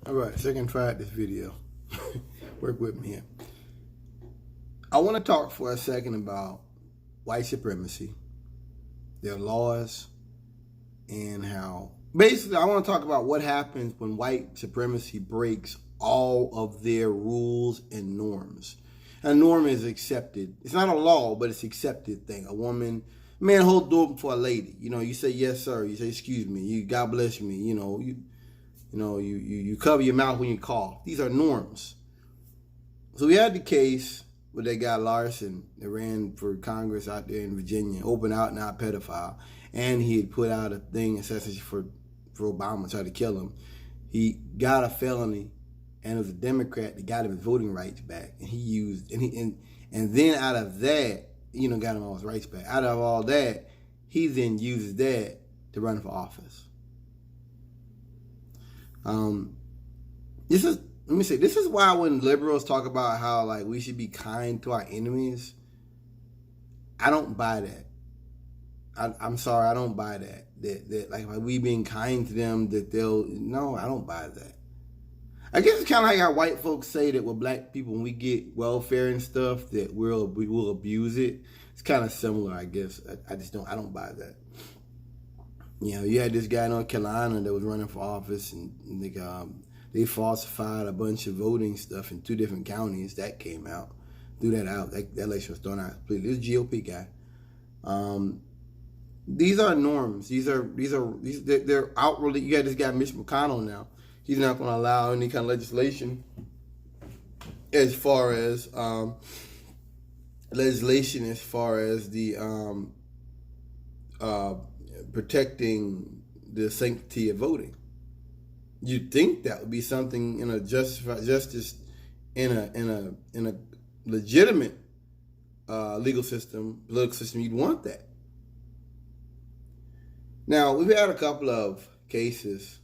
All right, second try at this video. Work with me here. I want to talk for a second about white supremacy, their laws, and how basically I want to talk about what happens when white supremacy breaks all of their rules and norms. A norm is accepted. It's not a law, but it's an accepted thing. A man hold the door for a lady. You say yes, sir. You say excuse me. You God bless me. You cover your mouth when you cough. These are norms. So we had the case with that guy Larson that ran for Congress out there in Virginia, open out and out pedophile, and he had put out a thing essentially for Obama, tried to kill him. He got a felony, and it was a Democrat that got him his voting rights back, and and then out of that, got him all his rights back. Out of all that, he then uses that to run for office. This is why when liberals talk about how we should be kind to our enemies, I don't buy that. I'm sorry, I don't buy that. That by we being kind to them, I don't buy that. I guess it's kind of like how white folks say that with black people, when we get welfare and stuff, that we will abuse it. It's kind of similar, I guess. I don't buy that. You had this guy in North Carolina that was running for office, and they falsified a bunch of voting stuff in 2 different counties. That came out, threw that out. That election was thrown out completely. This GOP guy. These are norms. They're outwardly. You got this guy Mitch McConnell now. He's not going to allow any kind of legislation as far as the protecting the sanctity of voting. You'd think that would be something in a justice in a legitimate political system. You'd want that. Now we've had a couple of cases.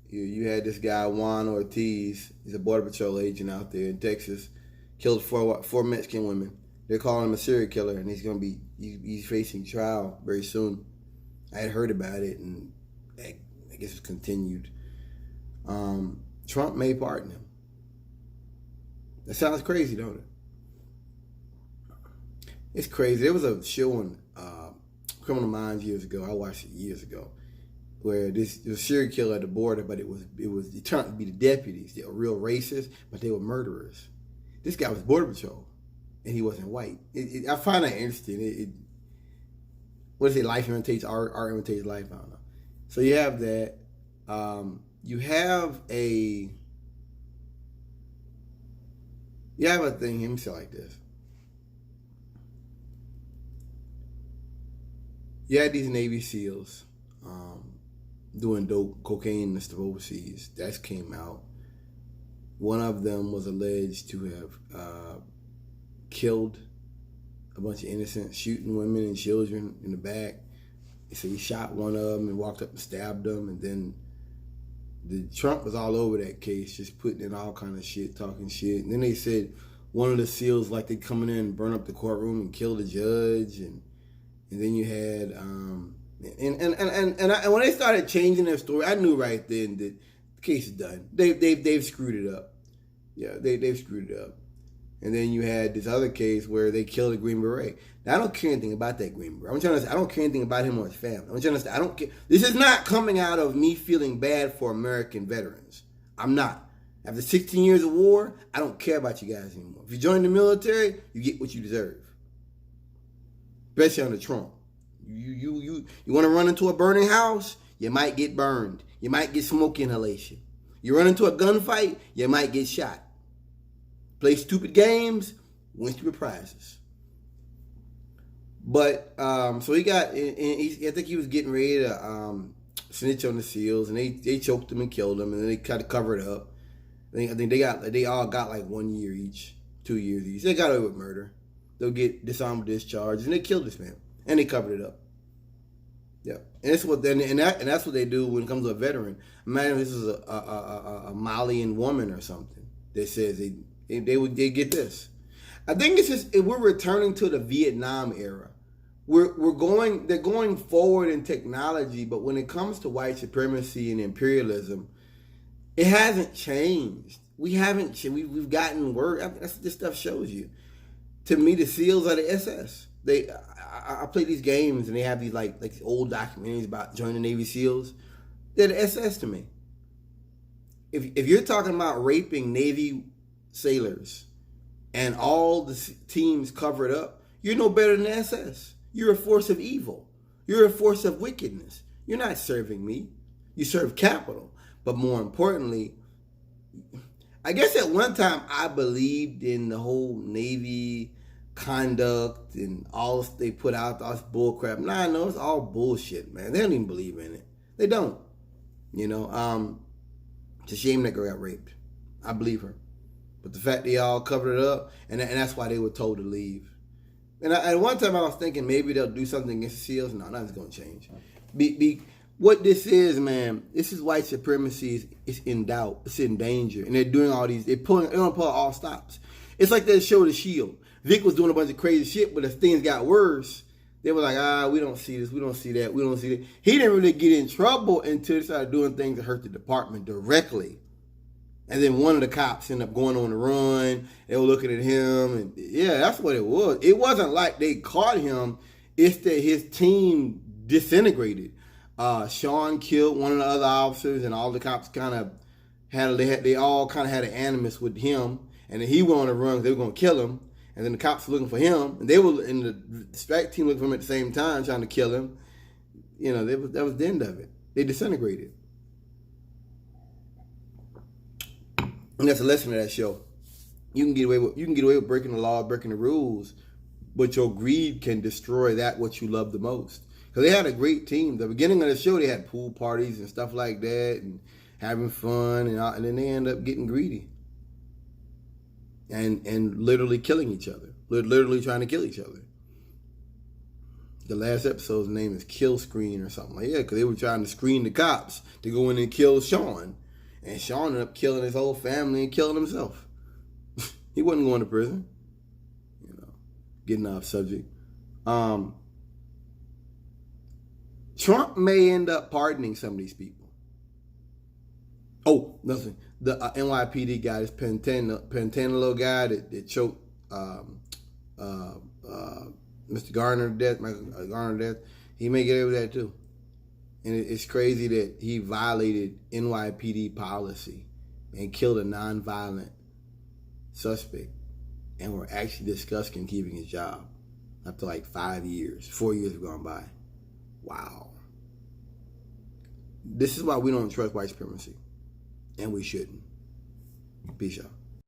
You had this guy Juan Ortiz. He's a border patrol agent out there in Texas. Killed four Mexican women. They're calling him a serial killer, and he's facing trial very soon. I had heard about it, and I guess it's continued. Trump may pardon him. That sounds crazy, don't it? It's crazy. There was a show on Criminal Minds years ago. I watched it years ago, where this was a serial killer at the border, but it turned out to be the deputies. They were real racist, but they were murderers. This guy was border patrol, and he wasn't white. I find that interesting. What is it? Life imitates art. Art imitates life. I don't know. So you have that. You have a thing. Let me say it like this. You had these Navy SEALs doing dope cocaine and stuff overseas. That came out. One of them was alleged to have killed a bunch of innocents, shooting women and children in the back. So he shot one of them and walked up and stabbed them, and then Trump was all over that case, just putting in all kind of shit, talking shit. And then they said one of the SEALs, they come in and burn up the courtroom and kill the judge, and then you had and when they started changing their story, I knew right then that the case is done. They've screwed it up. Yeah, they've screwed it up. And then you had this other case where they killed a Green Beret. Now, I don't care anything about that Green Beret. I don't care anything about him or his family. I don't care. This is not coming out of me feeling bad for American veterans. I'm not. After 16 years of war, I don't care about you guys anymore. If you join the military, you get what you deserve. Especially under Trump. You want to run into a burning house? You might get burned. You might get smoke inhalation. You run into a gunfight? You might get shot. Play stupid games, win stupid prizes. But so he got, I think he was getting ready to snitch on the SEALs, and they choked him and killed him, and then they kind of covered it up. I think they all got 1 year each, 2 years each. They got away with murder. They'll get dishonorable discharge, and they killed this man, and they covered it up. Yeah, and that's what that's what they do when it comes to a veteran. Imagine this is a Malian woman or something that says they get this. I think it's just we're returning to the Vietnam era. They're going forward in technology, but when it comes to white supremacy and imperialism, It hasn't changed. We haven't. We've gotten word. I mean, that's what this stuff shows you. To me, the SEALs are the SS. I play these games and they have these like old documentaries about joining the Navy SEALs. They're the SS to me. If you're talking about raping Navy sailors and all the teams cover it up, you're no better than the SS. You're a force of evil. You're a force of wickedness. You're not serving me. You serve capital. But more importantly, I guess at one time I believed in the whole Navy conduct and all they put out, all this bullcrap. Nah, no, it's all bullshit, man. They don't even believe in it. They don't. You know, it's a shame that girl got raped. I believe her. But the fact they all covered it up, and that's why they were told to leave. And at one time I was thinking maybe they'll do something against the SEALs. No, nothing's going to change. What this is, man, this is white supremacy is in doubt. It's in danger. And they're doing all these, they're going to pull all stops. It's like that show, The Shield. Vic was doing a bunch of crazy shit, but as things got worse, they were like, we don't see this, we don't see that, we don't see that. He didn't really get in trouble until they started doing things that hurt the department directly. And then one of the cops ended up going on the run. They were looking at him, and yeah, that's what it was. It wasn't like they caught him. It's that his team disintegrated. Sean killed one of the other officers, and all the cops kind of they all kind of had an animus with him. And then he went on the run. They were going to kill him, and then the cops were looking for him, and they were in the strike team looking for him at the same time, trying to kill him. You know, that was the end of it. They disintegrated. And that's a lesson of that show. You can get away with breaking the law, breaking the rules, but your greed can destroy that what you love the most. Because they had a great team. The beginning of the show, they had pool parties and stuff like that, and having fun, and then they end up getting greedy and literally killing each other, literally trying to kill each other. The last episode's name is Kill Screen or something like that, because they were trying to screen the cops to go in and kill Sean. And Sean ended up killing his whole family and killing himself. He wasn't going to prison. You know, getting off subject. Trump may end up pardoning some of these people. Oh, nothing. The NYPD guy, this Pentanilo guy that choked Mr. Garner to death, Michael Garner to death, he may get away with that too. And it's crazy that he violated NYPD policy and killed a nonviolent suspect, and we're actually discussing keeping his job after like 4 years have gone by. Wow. This is why we don't trust white supremacy, and we shouldn't. Peace out.